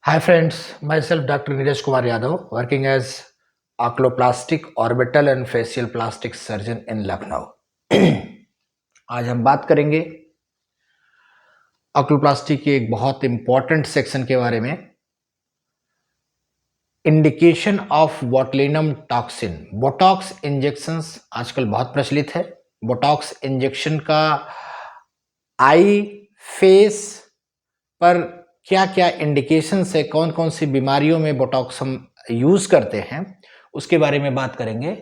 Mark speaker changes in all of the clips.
Speaker 1: Hi friends, myself Dr. Neeraj Kumar Yadav, working as oculoplastic, orbital and facial plastic surgeon in Lucknow. आज हम बात करेंगे ऑक्लोप्लास्टी के एक बहुत इंपॉर्टेंट सेक्शन के बारे में, indication of botulinum toxin. Botox injections आजकल बहुत प्रचलित है। बोटॉक्स इंजेक्शन का आई फेस पर क्या क्या इंडिकेशंस है, कौन कौन सी बीमारियों में बोटॉक्स हम यूज़ करते हैं, उसके बारे में बात करेंगे।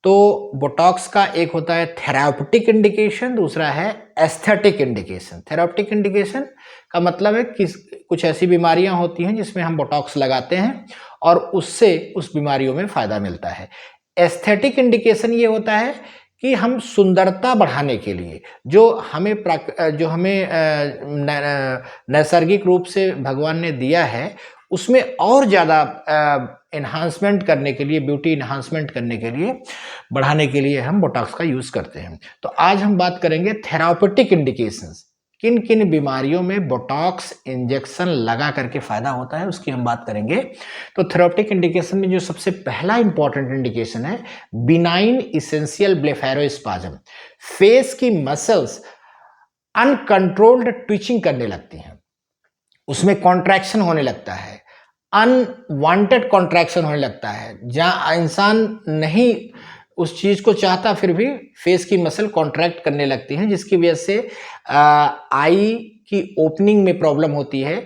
Speaker 1: तो बोटॉक्स का एक होता है थेराप्यूटिक इंडिकेशन, दूसरा है एस्थेटिक इंडिकेशन। थेराप्यूटिक इंडिकेशन का मतलब है कि कुछ ऐसी बीमारियां होती हैं जिसमें हम बोटॉक्स लगाते हैं और उससे उस बीमारियों में फ़ायदा मिलता है। एस्थेटिक इंडिकेशन ये होता है कि हम सुंदरता बढ़ाने के लिए जो हमें नैसर्गिक रूप से भगवान ने दिया है उसमें और ज़्यादा एनहांसमेंट करने के लिए, ब्यूटी एनहांसमेंट करने के लिए, बढ़ाने के लिए हम बोटॉक्स का यूज़ करते हैं। तो आज हम बात करेंगे थेराप्यूटिक इंडिकेशंस, किन किन बीमारियों में बोटॉक्स इंजेक्शन लगा करके फ़ायदा होता है उसकी हम बात करेंगे। तो थेराप्यूटिक इंडिकेशन में जो सबसे पहला इंपॉर्टेंट इंडिकेशन है, बिनाइन इसेंशियल ब्लेफेरोस्पाज्म। फेस की मसल्स अनकंट्रोल्ड ट्विचिंग करने लगती हैं, उसमें कॉन्ट्रैक्शन होने लगता है, अनवांटेड कॉन्ट्रैक्शन होने लगता है, जहाँ इंसान नहीं उस चीज़ को चाहता फिर भी फेस की मसल कॉन्ट्रैक्ट करने लगती हैं, जिसकी वजह से आई की ओपनिंग में प्रॉब्लम होती है,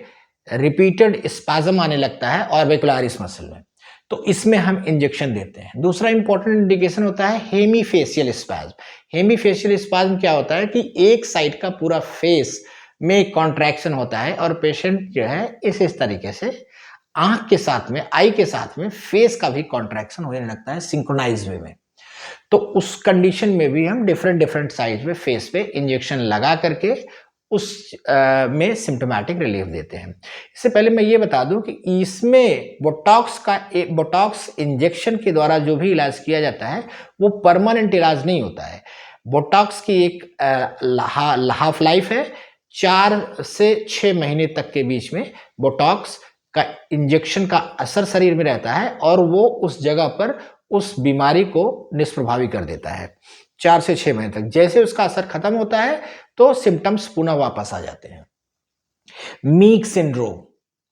Speaker 1: रिपीटेड स्पाज्म आने लगता है ऑर्बिकुलरिस मसल में। तो इसमें हम इंजेक्शन देते हैं। दूसरा इंपॉर्टेंट इंडिकेशन होता है हेमीफेशियल स्पाज्म। हेमीफेशियल स्पाज्म क्या होता है कि एक साइड का पूरा फेस में कॉन्ट्रैक्शन होता है और पेशेंट जो है इस तरीके से आंख के साथ में, आई के साथ में फेस का भी कॉन्ट्रैक्शन होने लगता है सिंक्रोनाइज वे में। तो उस कंडीशन में भी हम डिफरेंट साइज में फेस पे इंजेक्शन लगा करके उस में सिम्टोमेटिक रिलीफ देते हैं। इससे पहले मैं ये बता दूं कि इसमें बोटॉक्स इंजेक्शन के द्वारा जो भी इलाज किया जाता है वो परमानेंट इलाज नहीं होता है। बोटॉक्स की एक हाफ लाइफ है, 4 से 6 महीने तक के बीच में बोटॉक्स का इंजेक्शन का असर शरीर में रहता है और वो उस जगह पर उस बीमारी को निष्प्रभावी कर देता है 4 से 6 महीने तक। जैसे उसका असर खत्म होता है तो सिम्टम्स पुनः वापस आ जाते हैं। Meige syndrome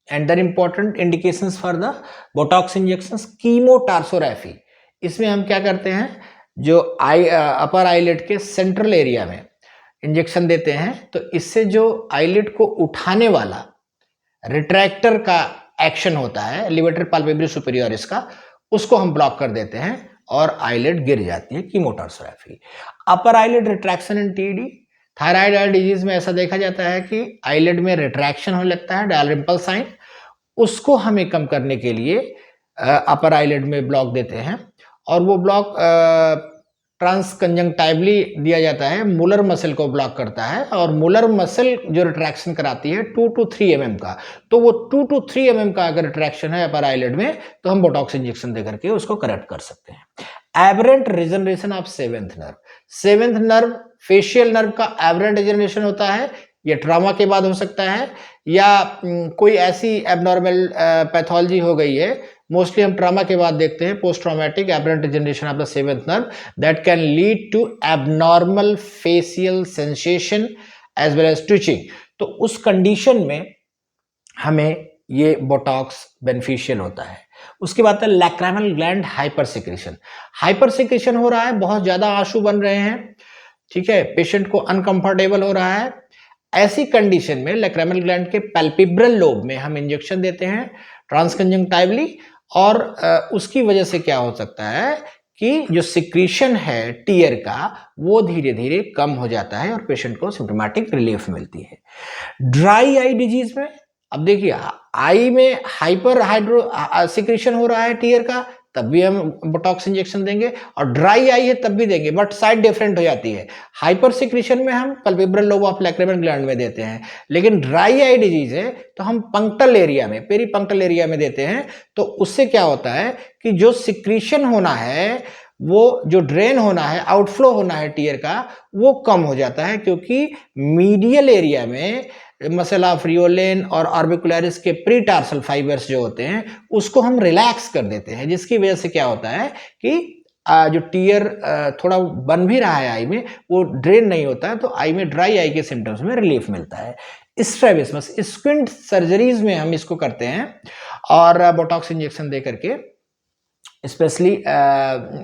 Speaker 1: and the important indications for the Botox injections, कीमोटार्सोग्राफी। इसमें हम क्या करते हैं, जो अपर आईलिड के सेंट्रल एरिया में इंजेक्शन देते हैं, तो इससे जो आईलिड को उठाने वाला रिट्रैक्टर का एक्शन होता है, लिवेटर पाल्पेब्रल सुपेरियोरिस का, उसको हम ब्लॉक कर देते हैं और आईलिड गिर जाती है, कीमोटार्सोग्राफी। अपर आईलिड रिट्रैक्शन इन टीडी, थायराइड आई डिजीज में ऐसा देखा जाता है कि आईलिड में रिट्रैक्शन होने लगता है, डायलरिम्पल साइन, उसको हमें कम करने के लिए अपर आईलिड में ब्लॉक देते हैं और वो ब्लॉक ट्रांसकंजंक्टिवली दिया जाता है, मुलर मसल को ब्लॉक करता है और मुलर मसल जो रिट्रैक्शन कराती है 2 to 3 mm का, तो वो 2 to 3 mm का अगर रिट्रैक्शन है अपर आईलिड में तो हम बोटॉक्स इंजेक्शन देकर के उसको करेक्ट कर सकते हैं। Aberrant regeneration of seventh nerve, facial nerve का एबरेंट रिजनरेशन होता है, ये ट्रॉमा के बाद हो सकता है या कोई ऐसी एबनॉर्मल पैथोलॉजी हो गई है, मोस्टली हम ट्रॉमा के बाद देखते हैं, post traumatic aberrant degeneration of the seventh nerve that can lead to abnormal facial sensation as well as twitching. तो उस कंडीशन में हमें ये बोटॉक्स बेनिफिशियल होता है। उसके बाद है लैक्रिमल ग्लैंड हाइपर सिक्रेशन हो रहा है, बहुत ज्यादा आंसू बन रहे हैं, ठीक है, पेशेंट को अनकंफर्टेबल हो रहा है। ऐसी कंडीशन में लैक्रिमल ग्लैंड के पैल्पेब्रल लोब में हम इंजेक्शन देते हैं ट्रांसकंजंक्टिवली और उसकी वजह से क्या हो सकता है कि जो सिक्रीशन है टीयर का वो धीरे धीरे कम हो जाता है और पेशेंट को सिम्टोमेटिक रिलीफ मिलती है। ड्राई आई डिजीज में अब देखिए, आई में हाइपर हाइड्रो सिक्रीशन हो रहा है टीयर का, तब भी हम बोटॉक्स इंजेक्शन देंगे, और ड्राई आई है तब भी देंगे, बट साइड डिफरेंट हो जाती है। हाइपर सिक्रीशन में हम palpebral lobe of lacrimal gland में देते हैं, लेकिन ड्राई आई डिजीज है तो हम पंक्टल एरिया में, पेरीपंक्टल एरिया में देते हैं। तो उससे क्या होता है कि जो सिक्रीशन होना है वो जो ड्रेन होना है, आउटफ्लो होना है टीयर का, वो कम हो जाता है, क्योंकि मीडियल एरिया में मसल फ्रियोलेन और ऑर्बिकुलरिस के प्रीटार्सल फाइबर्स जो होते हैं उसको हम रिलैक्स कर देते हैं, जिसकी वजह से क्या होता है कि जो टीयर थोड़ा बन भी रहा है आई में, वो ड्रेन नहीं होता है, तो आई में ड्राई आई के सिम्टम्स में रिलीफ मिलता है। स्ट्रैबिस्मस स्क्विंट सर्जरीज में हम इसको करते हैं और बोटॉक्स इंजेक्शन दे करके, specially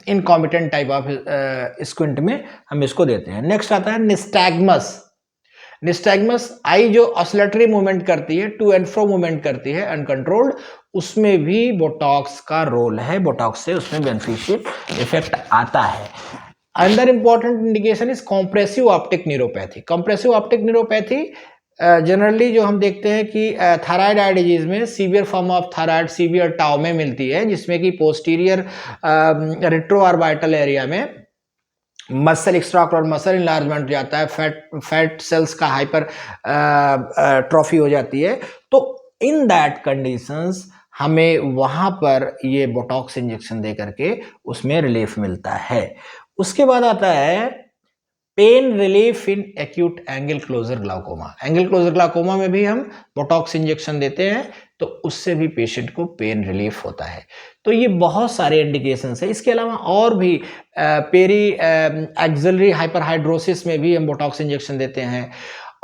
Speaker 1: incompetent type of squint में हम इसको देते हैं। नेक्स्ट आता है निस्टैग्मस। निस्टैग्मस आई जो ऑसिलेटरी मूवमेंट करती है, टू एंड फ्रो मूवमेंट करती है अनकंट्रोल्ड, उसमें भी बोटॉक्स का रोल है, बोटॉक्स से उसमें बेनिफिशियल इफेक्ट आता है। अंदर important indication is compressive optic neuropathy. Compressive optic neuropathy generally जो हम देखते हैं कि थायराइड आई डिजीज में severe form of thyroid severe tau में मिलती है, जिसमें कि पोस्टीरियर रेट्रोऑर्बिटल एरिया में मसल एक्स्ट्राऑक्युलर मसल इनलार्जमेंट हो जाता है, फैट सेल्स का हाइपर ट्रॉफी हो जाती है। तो इन दैट कंडीशंस हमें वहां पर ये बोटॉक्स इंजेक्शन दे करके उसमें रिलीफ मिलता है। उसके बाद आता है pain relief in acute angle closure glaucoma. Angle closure glaucoma में भी हम बोटॉक्स इंजेक्शन देते हैं, तो उससे भी पेशेंट को पेन रिलीफ होता है। तो ये बहुत सारे इंडिकेशंस है। इसके अलावा और भी पेरी एक्सिलरी हाइपरहाइड्रोसिस में भी हम बोटॉक्स इंजेक्शन देते हैं,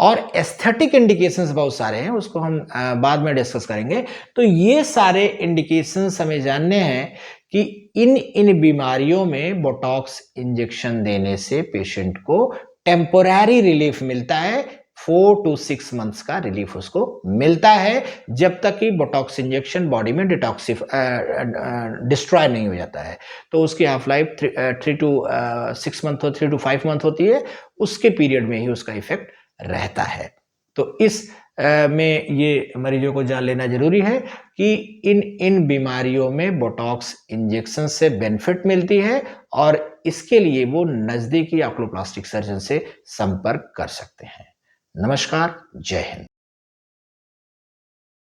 Speaker 1: और एस्थेटिक इंडिकेशंस बहुत सारे हैं, उसको हम बाद में डिस्कस करेंगे। तो ये सारे इंडिकेशंस हमें जानने हैं कि इन बीमारियों में बोटॉक्स इंजेक्शन देने से पेशेंट को टेम्पोररी रिलीफ मिलता है, 4 to 6 मंथ्स का रिलीफ उसको मिलता है, जब तक कि बोटॉक्स इंजेक्शन बॉडी में डिस्ट्रॉय नहीं हो जाता है। तो उसकी half life 3 to 6 month 3 to 5 month होती है, उसके पीरियड में ही उसका इफेक्ट रहता है। तो इस में ये मरीजों को जान लेना जरूरी है कि इन बीमारियों में बोटॉक्स इंजेक्शन से बेनिफिट मिलती है, और इसके लिए वो नजदीकी ऑक्लोप्लास्टिक सर्जन से संपर्क कर सकते हैं। नमस्कार, जय हिंद।